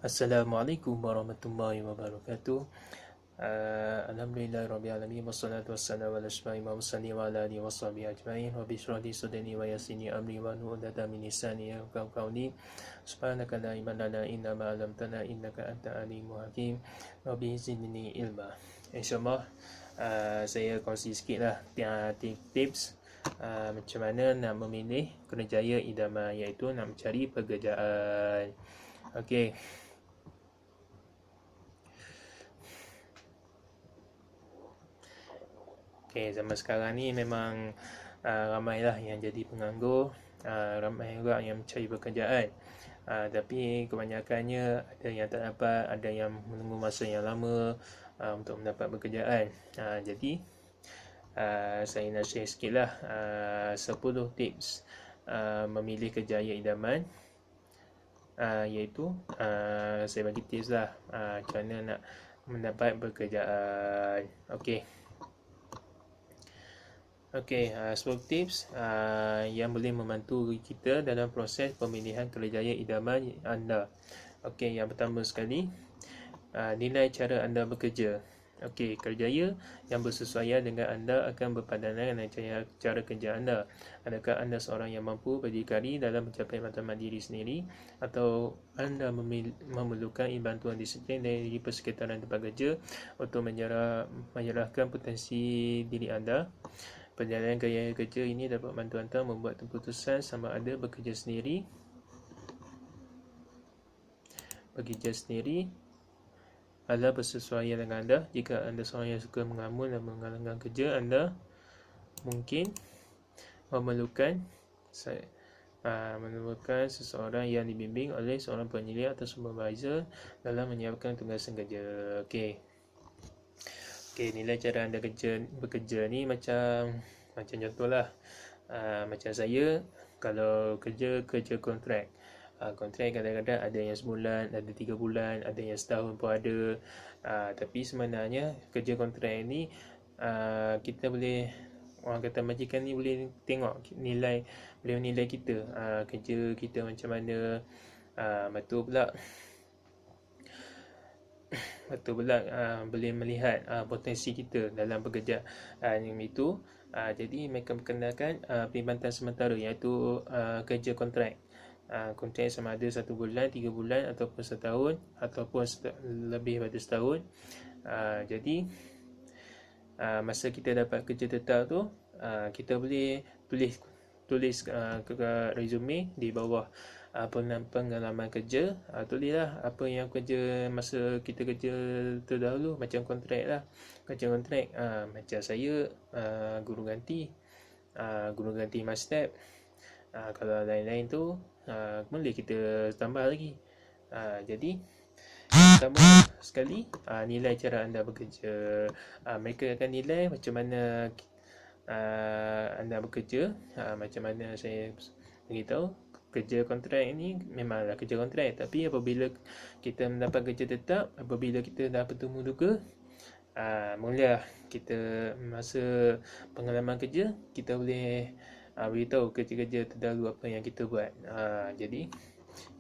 Assalamualaikum warahmatullahi wabarakatuh. Alhamdulillahirrabbilalamin. Wassalatu wassalamu ala asyrafil mursalin wa ala alihi washabihi ajma'in. Rabbi shrah li sadri wa yassir li amri wahlul 'uqdatam min lisani yafqahu qawli. Subhanaka la ilma lana illa ma 'allamtana innaka antal alimul hakim. Rabbi zidni ilma. InsyaAllah saya kongsi sikitlah tips macam mana nak memilih kerjaya idaman, iaitu nak mencari pekerjaan. Okey. Zaman sekarang ni memang ramailah yang jadi penganggur, ramai juga yang mencari pekerjaan. Tapi kebanyakannya ada yang tak dapat, ada yang menunggu masa yang lama untuk mendapat pekerjaan. Jadi saya nak share sikitlah 10 tips memilih kerjaya idaman. Iaitu saya bagi tips lah macam mana nak mendapat pekerjaan. Okey, 10 tips yang boleh membantu kita dalam proses pemilihan kerjaya idaman anda. Okey, yang pertama sekali, nilai cara anda bekerja. Okey, kerjaya yang bersesuaian dengan anda akan berpadanan dengan cara kerja anda. Adakah anda seorang yang mampu berdikari dalam mencapai matlamat diri sendiri, atau anda memerlukan bantuan disiplin dari persekitaran tempat kerja untuk menyerahkan potensi diri anda? Perjalanan gaya kerja ini dapat membantu anda membuat keputusan sama ada bekerja sendiri adalah bersesuaian dengan anda. Jika anda seorang yang suka mengamun dan mengalangkan kerja, anda mungkin memerlukan seseorang yang dibimbing oleh seorang penyelia atau supervisor dalam menyiapkan tugasan kerja. Okey, nilai cara anda bekerja ni macam contohlah, macam saya kalau kerja kontrak. Kontrak kadang-kadang ada yang sebulan, ada 3 bulan, ada yang setahun pun ada. Tapi sebenarnya kerja kontrak ni kita boleh, orang kata majikan ni boleh tengok boleh menilai kita, kerja kita macam mana. Betul pula boleh melihat potensi kita dalam pekerjaan itu. Jadi mereka perkenalkan perkhidmatan sementara, iaitu kerja kontrak. Kontrak sama ada 1 bulan, 3 bulan ataupun setahun, ataupun lebih pada setahun. Jadi masa kita dapat kerja tetap tu, kita boleh tulis ke resume di bawah pengalaman kerja. Tulislah apa yang kerja masa kita kerja terdahulu, macam kontrak lah. Kerja kontrak macam saya guru ganti mastap. Kalau lain-lain tu boleh kita tambah lagi. Jadi pertama sekali, nilai cara anda bekerja. Mereka akan nilai macam mana anda bekerja. Macam mana saya beritahu, kerja kontrak ini memanglah kerja kontrak, tapi apabila kita mendapat kerja tetap, apabila kita dah bertemu duka, mula kita masa pengalaman kerja, kita boleh beritahu kerja-kerja terdahulu apa yang kita buat. Jadi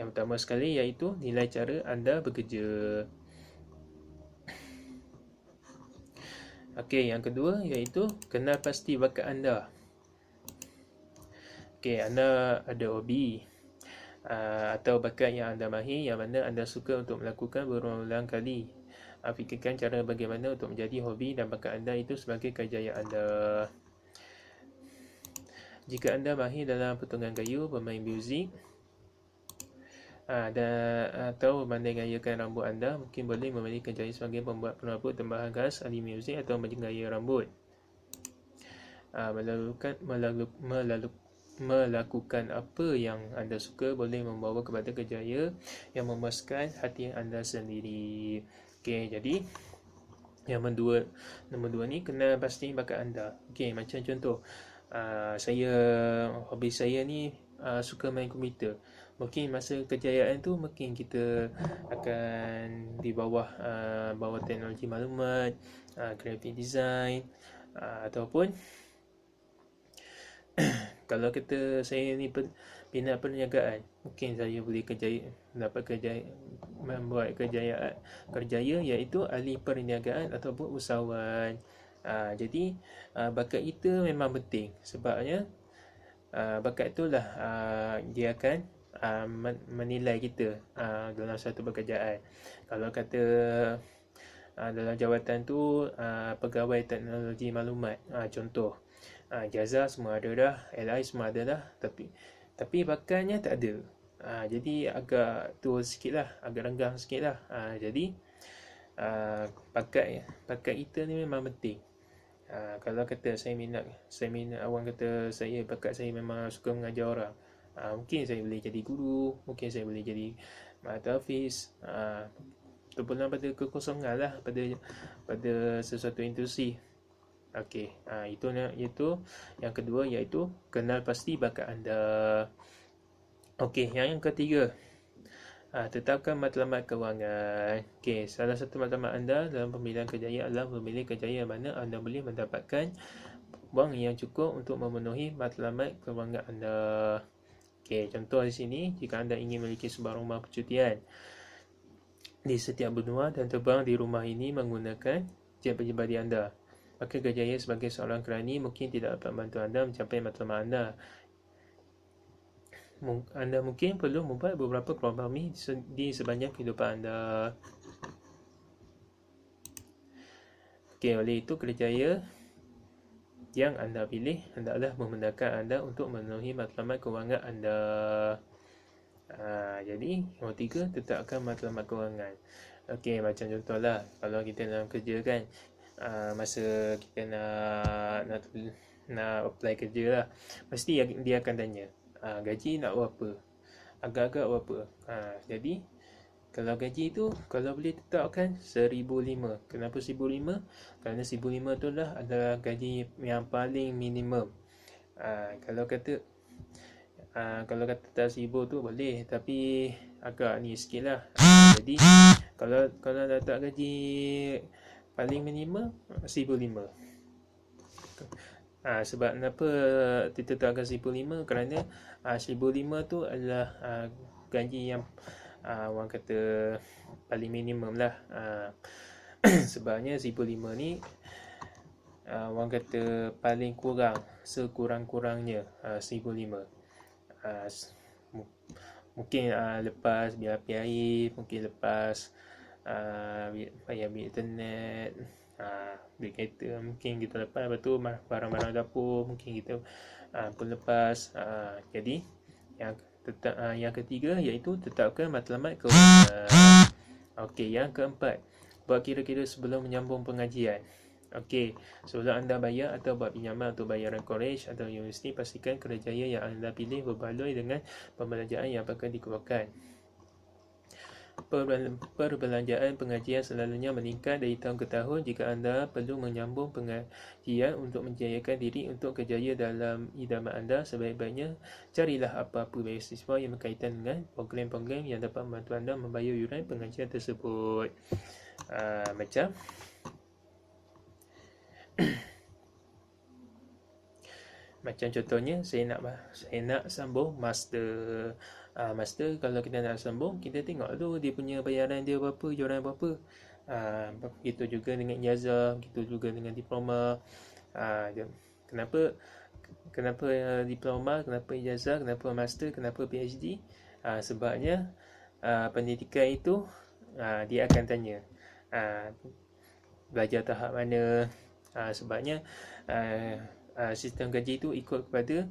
yang pertama sekali iaitu nilai cara anda bekerja. Okey, yang kedua iaitu kenal pasti bakat anda. Okey, anda ada hobi atau bakat yang anda mahir, yang mana anda suka untuk melakukan berulang-ulang kali. Fikirkan cara bagaimana untuk menjadi hobi dan bakat anda itu sebagai kejayaan anda. Jika anda mahir dalam potongan kayu, bermain muzik, atau memandai-gayakan rambut anda, mungkin boleh memilih kerjaya sebagai pembuat penerapu tambahan gas, ahli muzik atau menggaya rambut. Melakukan apa yang anda suka boleh membawa kepada kerjaya yang memuaskan hati anda sendiri. Okey, jadi yang nombor dua ni, kenal pasti bakat anda. Okey, macam contoh, hobi saya ni suka main komputer. Mungkin masa kejayaan tu mungkin kita akan di bawah teknologi maklumat, graphic design, ataupun kalau saya ni minat perniagaan, mungkin saya boleh dapat membuat kerjaya iaitu ahli perniagaan ataupun usahawan. Jadi bakat kita memang penting sebabnya bakat itulah dia akan menilai kita dalam satu pekerjaan. Kalau kata dalam jawatan tu pegawai teknologi maklumat, contoh Jazza semua ada dah, LI semua ada dah, tapi bakatnya tak ada. Jadi agak tu sikit lah, agak renggang sikit lah. Jadi bakat kita ni memang penting. Kalau kata saya minat orang kata bakat saya memang suka mengajar orang, mungkin saya boleh jadi guru, mungkin saya boleh jadi tahfiz. Terpulang pada kekosongan lah, pada sesuatu intuisi. Okey, itu yang kedua, iaitu kenal pasti bakat anda. Okey, yang ketiga, tetapkan matlamat kewangan. Okey, salah satu matlamat anda dalam pemilihan kerjaya adalah memilih kerjaya mana anda boleh mendapatkan wang yang cukup untuk memenuhi matlamat kewangan anda. Okey, contoh di sini, jika anda ingin memiliki sebuah rumah percutian di setiap benua dan terbang di rumah ini menggunakan jet peribadi anda, maka kerjaya sebagai seorang kerani mungkin tidak dapat membantu anda mencapai matlamat anda. Anda mungkin perlu membuat beberapa kompromi di sepanjang kehidupan anda. Okey, oleh itu kerjaya yang anda pilih hendaklah memudahkan anda untuk memenuhi matlamat kewangan anda. Jadi yang ketiga, tetapkan matlamat kewangan. Okey, macam contohlah kalau kita dalam kerja kan, masa kita nak apply kerja lah, mesti dia akan tanya gaji nak berapa, agak-agak berapa. Jadi kalau gaji tu kalau boleh tetapkan 1,500. Kenapa 1,500? Kerana 1,500 tu lah adalah gaji yang paling minimum. Kalau kata tak 1,000 tu boleh, tapi agak ni sikit lah. Jadi kalau letak gaji paling minimum 1,500. Sebab kenapa ditetapkan 1,500? Kerana 1,500 tu adalah gaji yang orang kata paling minimum lah. Sebabnya 1,500 ni orang kata paling kurang, sekurang-kurangnya 1,500. Mungkin lepas biaya api air, mungkin lepas bayar bil internet, bil kereta mungkin kita lepas. Lepas tu barang-barang dapur mungkin kita pun lepas. Jadi yang ketiga iaitu tetapkan matlamat kewangan. Okey, yang keempat, buat kira-kira sebelum menyambung pengajian. Okey, sebelum anda bayar atau buat pinjaman atau bayaran college atau universiti, pastikan kerjaya yang anda pilih berbaloi dengan pembelanjaan yang akan dikeluarkan. Perbelanjaan pengajian selalunya meningkat dari tahun ke tahun. Jika anda perlu menyambung pengajian untuk menjayakan diri untuk kerjaya dalam idaman anda, sebaik-baiknya carilah apa-apa beasiswa yang berkaitan dengan program-program yang dapat membantu anda membayar yuran pengajian tersebut. Macam contohnya saya nak sambung master. Master kalau kita nak sambung, kita tengok dulu dia punya bayaran dia berapa, yuran berapa. Begitu juga dengan ijazah, begitu juga dengan diploma. Kenapa diploma, kenapa ijazah, kenapa master, kenapa PhD? Sebabnya pendidikan itu dia akan tanya belajar tahap mana. Sebabnya sistem gaji itu ikut kepada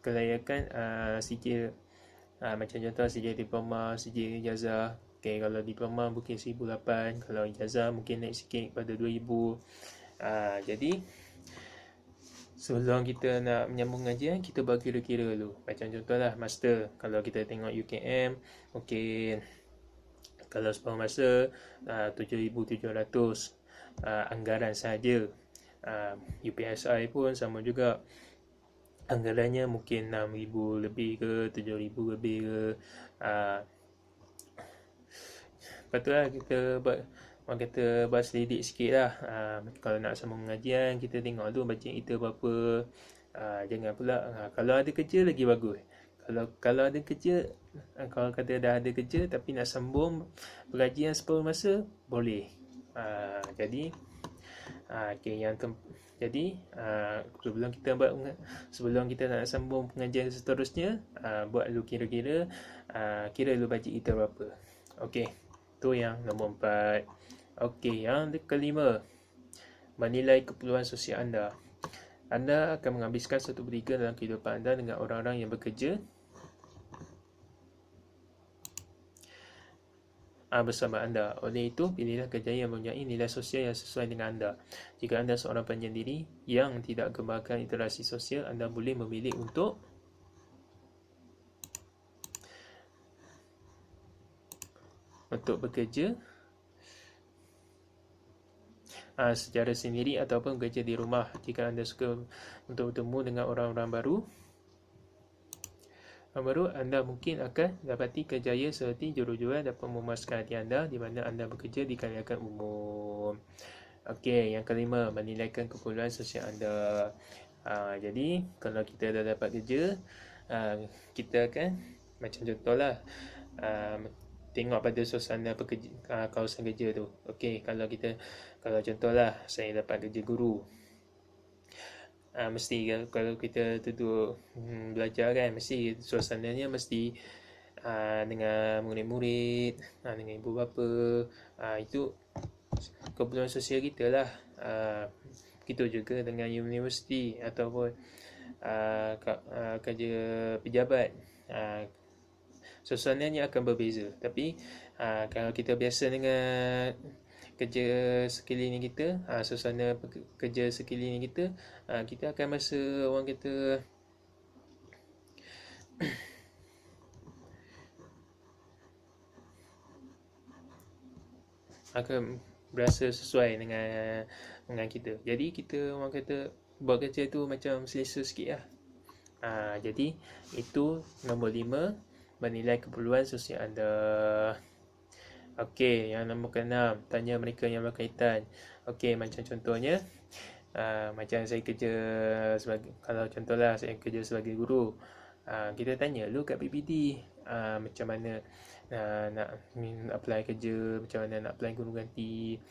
kelayakan sijil. Macam contoh sijil diploma, sijil ijazah. Okay, kalau diploma mungkin 1,800, kalau ijazah mungkin naik sikit pada 2,000. Jadi sebelum kita nak menyambung pengajian, kita buat kira-kira dulu. Macam contohlah master, kalau kita tengok UKM mungkin kalau separuh masa 7,700 anggaran sahaja. UPSI pun sama juga, anggarannya mungkin 6,000 lebih ke 7,000 lebih ke. Lepas tu lah kita buat selidik sikit lah. Kalau nak sambung pengajian, kita tengok dulu bajet kita berapa. Jangan pula kalau ada kerja lagi bagus. Kalau ada kerja, kalau kata dah ada kerja tapi nak sambung pengajian separuh masa, boleh. Jadi okey, jadi sebelum kita nak sambung pengajian seterusnya, buat dulu kira dulu bajet kita berapa. Okey, tu yang nombor 4. Okey, yang kelima, menilai keperluan sosial anda. Anda akan menghabiskan 1/3 dalam kehidupan anda dengan orang-orang yang bekerja bersama anda. Oleh itu, pilihlah kerja yang mempunyai nilai sosial yang sesuai dengan anda. Jika anda seorang penyendiri yang tidak gembarkan interaksi sosial, anda boleh memilih untuk bekerja secara sendiri ataupun bekerja di rumah. Jika anda suka untuk bertemu dengan orang-orang baru, anda mungkin akan dapati kejayaan seperti jurujual dapat memuaskan hati anda di mana anda bekerja di kalangan umum. Okey, yang kelima, menilaikan keperluan sosial anda. Jadi, kalau kita dah dapat kerja, kita akan, macam contohlah, tengok pada suasana kawasan kerja tu. Okey, kalau contohlah saya dapat kerja guru, mesti kalau kita duduk belajar kan, mesti suasananya mesti dengan murid-murid, dengan ibu bapa, itu keperluan sosial kita lah. Begitu juga dengan universiti ataupun kerja pejabat, suasananya akan berbeza. Tapi kalau kita biasa dengan kerja sekeliling kita, suasana kerja sekeliling kita, kita akan rasa, orang kata, akan berasa sesuai dengan kita. Jadi kita, orang kata, buat kerja tu macam selesa sikit lah. Jadi itu nombor 5, menilai keperluan sosial anda. Okey, yang nombor ke-6, tanya mereka yang berkaitan. Okey, macam contohnya, macam saya kerja kalau contohlah saya kerja sebagai guru, kita tanya dulu kat PPD, macam mana nak apply kerja, macam mana nak apply guru ganti,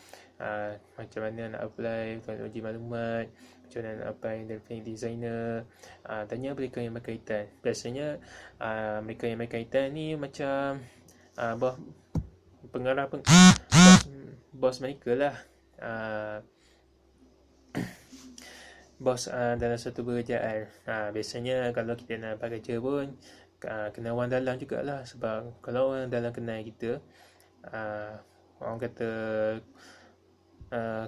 macam mana nak apply teknologi maklumat, macam mana nak apply graphic designer. Tanya mereka yang berkaitan. Biasanya mereka yang berkaitan ni macam pengarah bos mereka lah, bos dalam satu pekerjaan. Biasanya kalau kita nak dapat kerja pun kena orang dalam jugalah, sebab kalau orang dalam kenal kita, orang kata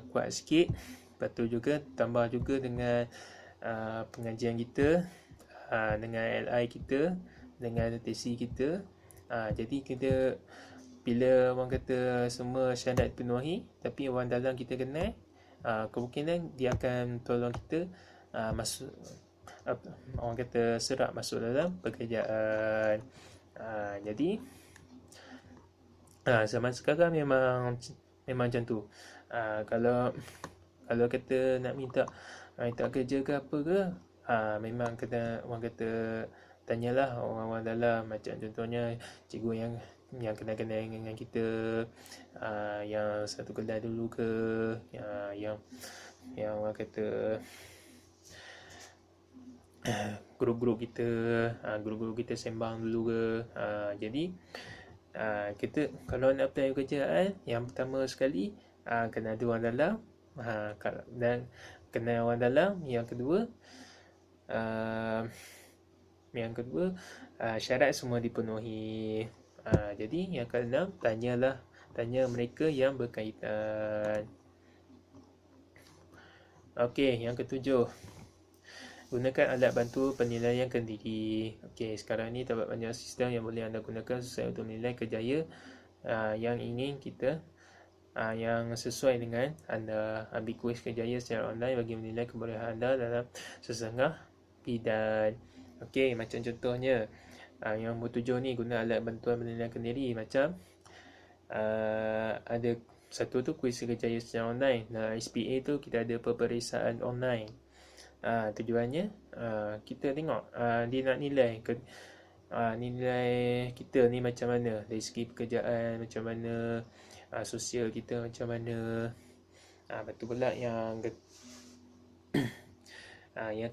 kuat sikit. Lepas tu juga tambah juga dengan pengajian kita, dengan LI kita, dengan TC kita. Jadi kita, bila orang kata semua syarat dipenuhi tapi orang dalam kita kenal, kemungkinan dia akan tolong kita masuk, orang kata, serap masuk dalam pekerjaan. Jadi zaman sekarang memang macam tu. Kalau kata nak minta kerja ke apa ke, memang kena, orang kata, tanyalah orang-orang dalam. Macam contohnya cikgu yang kenal-kenal dengan kita, yang satu kelas dulu ke, yang orang kata grup-grup kita sembang dulu ke. Jadi kita kalau nak apply pekerjaan, yang pertama sekali kena ada orang dalam, dan kena orang dalam. Yang kedua, syarat semua dipenuhi. Jadi yang ke-6, tanya mereka yang berkaitan. Okey, yang ke-7, gunakan alat bantu penilaian kendiri. Okey, sekarang ni terdapat banyak sistem yang boleh anda gunakan sesuai untuk menilai kejayaan yang ingin kita, yang sesuai dengan anda. Ambil kuis kejayaan secara online bagi menilai kebolehan anda dalam sesengah bidang. Okey, macam contohnya yang nombor 7 ni, guna alat bantuan penilaian kendiri. Macam ada satu tu kuis kejayaan secara online. SPA tu kita ada peperiksaan online. Tujuannya kita tengok dia nak nilai nilai kita ni macam mana, dari segi pekerjaan macam mana, sosial kita macam mana. Lepas tu pula yang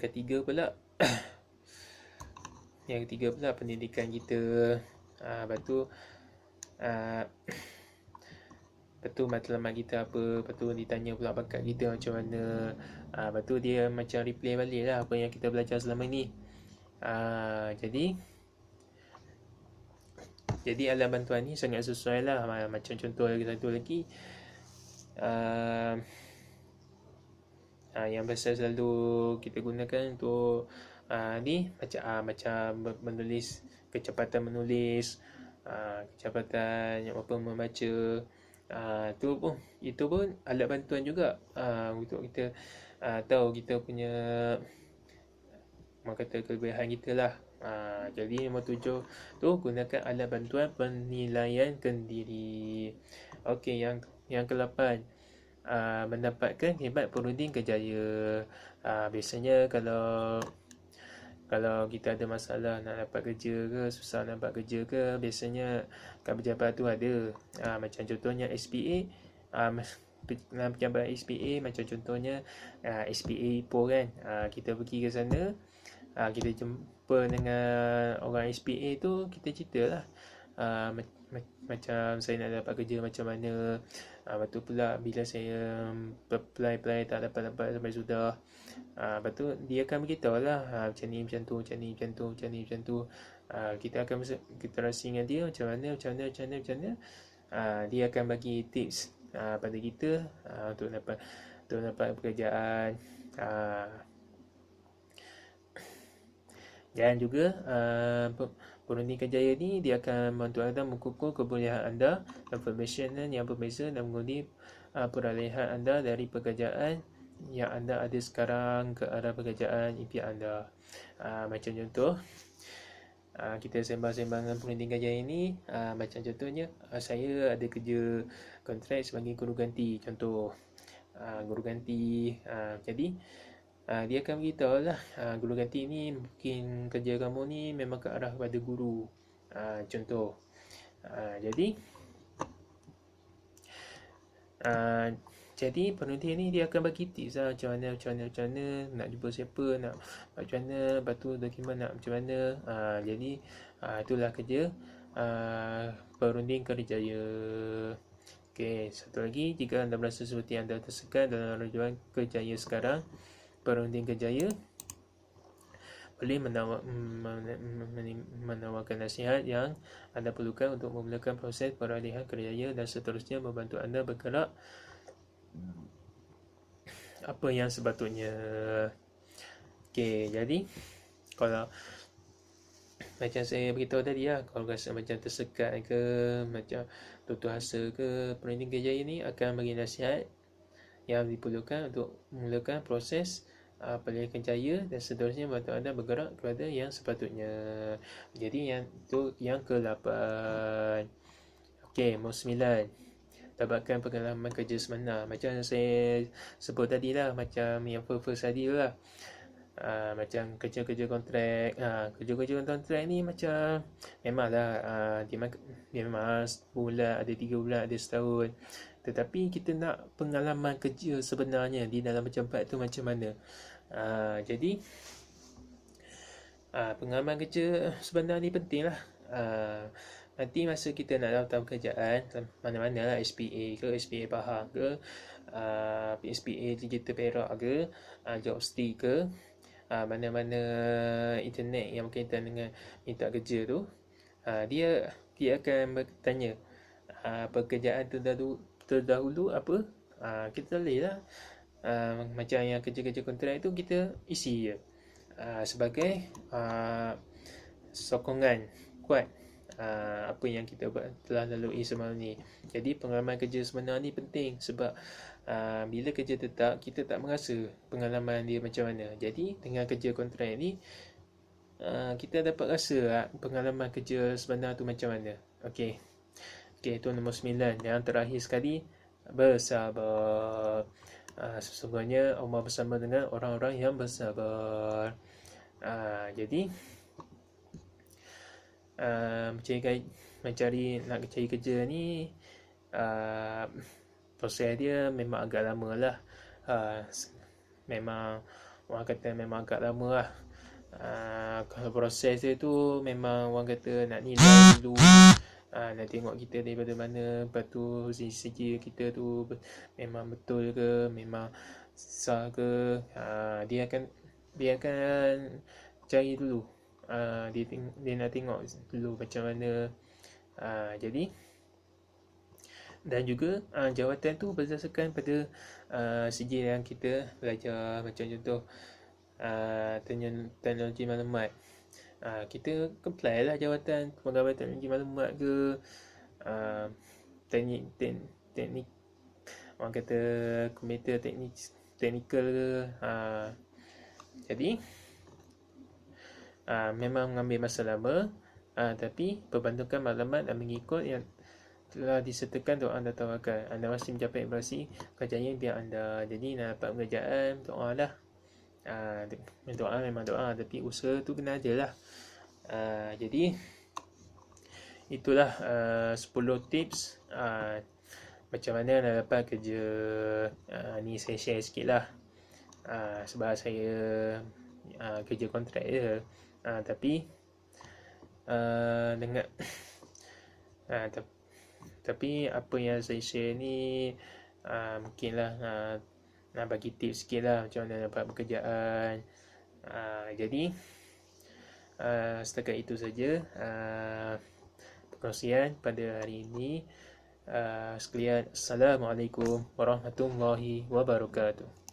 ketiga pula pendidikan kita. Lepas tu matlamat kita apa. Lepas tu ditanya pula bakat kita macam mana. Lepas tu dia macam replay balik lah apa yang kita belajar selama ni. Jadi alat bantuan ni sangat sesuai lah. Macam contoh satu lagi, yang biasa selalu kita gunakan untuk ni macam menulis, kecepatan menulis, kecepatan membaca. Itu pun alat bantuan juga untuk kita tahu kita punya kelebihan kita lah. Jadi nombor 7 tu, gunakan alat bantuan penilaian kendiri. Okey, yang ke-8, mendapatkan khidmat perunding kerjaya. Biasanya kalau kita ada masalah nak dapat kerja ke, susah nak dapat kerja ke, biasanya kat pejabat tu ada. Macam contohnya SPA, dalam pejabat SPA, macam contohnya SPA Ipoh kan. Kita pergi ke sana, kita jumpa dengan orang SPA tu, kita cerita lah macam saya nak dapat kerja macam mana. Lepas tu pula bila saya apply tak dapat sampai sudah, lepas tu dia akan beritahu lah macam ni, macam tu. Kita akan interaksi dengan dia macam mana. Dia akan bagi tips pada kita untuk dapat pekerjaan. Dan juga perunding kerjaya ni dia akan membantu anda mengukur kebolehan anda, information yang berbeza dan mengundi perolehan anda dari pekerjaan yang anda ada sekarang ke arah pekerjaan impian anda. Macam contoh, kita sembang-sembang dengan perunding kerjaya ni, macam contohnya saya ada kerja kontrak sebagai guru ganti, contoh guru ganti. Jadi dia akan beritahu lah, guru ganti ni mungkin kerja kamu ni memang ke arah pada guru, contoh. Jadi peneliti ni dia akan bagi tips lah, macam mana nak jumpa siapa, nak macam mana, lepas tu dokumen nak macam mana. Jadi itulah kerja perunding kerjaya. Okey, satu lagi, jika anda merasa seperti anda tersekat dalam rujukan kerjaya sekarang, perunding kerjaya boleh menawarkan nasihat yang anda perlukan untuk memulakan proses peralihan kerjaya dan seterusnya membantu anda bergerak apa yang sepatutnya. Okey, jadi kalau macam saya beritahu tadi lah, kalau rasa macam tersekat ke, macam tutur asa ke, perunding kerjaya ni akan bagi nasihat yang diperlukan untuk memulakan proses peralihan kerjaya dan seterusnya membantu anda bergerak kepada yang sepatutnya. Jadi yang ke-8. Okey, nombor 9, dapatkan pengalaman kerja sebenar. Macam saya sebut tadi lah, macam yang first tadi lah, macam kerja-kerja kontrak. Kerja-kerja kontrak ni macam memanglah dia memang sebulan, ada 3 bulan, ada setahun. Tetapi kita nak pengalaman kerja sebenarnya di dalam tempat tu macam mana. Jadi pengalaman kerja sebenar ni penting lah. Nanti masa kita nak daftar pekerjaan mana-mana lah, SPA ke, SPA Pahang ke, SPA Digital Perak ke, Jobstick ke, mana-mana internet yang berkaitan dengan minta kerja tu, dia akan bertanya pekerjaan terdahulu apa. Kita boleh lah macam yang kerja-kerja kontrak tu kita isi je sebagai sokongan kuat apa yang kita telah lalui semalam ni. Jadi pengalaman kerja sebenar ni penting sebab bila kerja tetap kita tak merasa pengalaman dia macam mana. Jadi dengan kerja kontrak ni kita dapat rasa pengalaman kerja sebenar tu macam mana. Okey, itu nombor 9. Yang terakhir sekali, bersabar. Sesungguhnya Allah bersama dengan orang-orang yang bersabar. Jadi nak cari kerja ni, proses dia memang agak lama lah. Memang orang kata memang agak lama lah. Kalau proses dia tu memang orang kata nak nilai dulu, nak tengok kita daripada mana, lepas tu segi kita tu memang betul ke, memang sah ke. Dia akan cari dulu. Dia nak tengok dulu macam mana. Jadi dan juga jawatan tu berdasarkan pada segi yang kita belajar. Macam contoh teknologi maklumat, kita apply lah jawatan pegawai teknologi maklumat ke, teknik orang kata komputer teknikal ke. Jadi memang mengambil masa lama, tapi perbantukan maklumat dan mengikut yang telah disertakan doa anda tawakal, anda mesti mencapai impresi kejayaan pihak anda. Jadi nak dapat pekerjaan, doa lah. Doa memang doa, tapi usaha tu kena ada lah. Jadi itulah 10 tips macam mana nak dapat kerja. Ni saya share sikit lah, sebab saya kerja kontrak je. Tapi dengan tapi apa yang saya share ni mungkinlah nak bagi tips sikit lah macam mana dapat pekerjaan. Jadi setakat itu saja perkongsian pada hari ini sekalian. Assalamualaikum warahmatullahi wabarakatuh.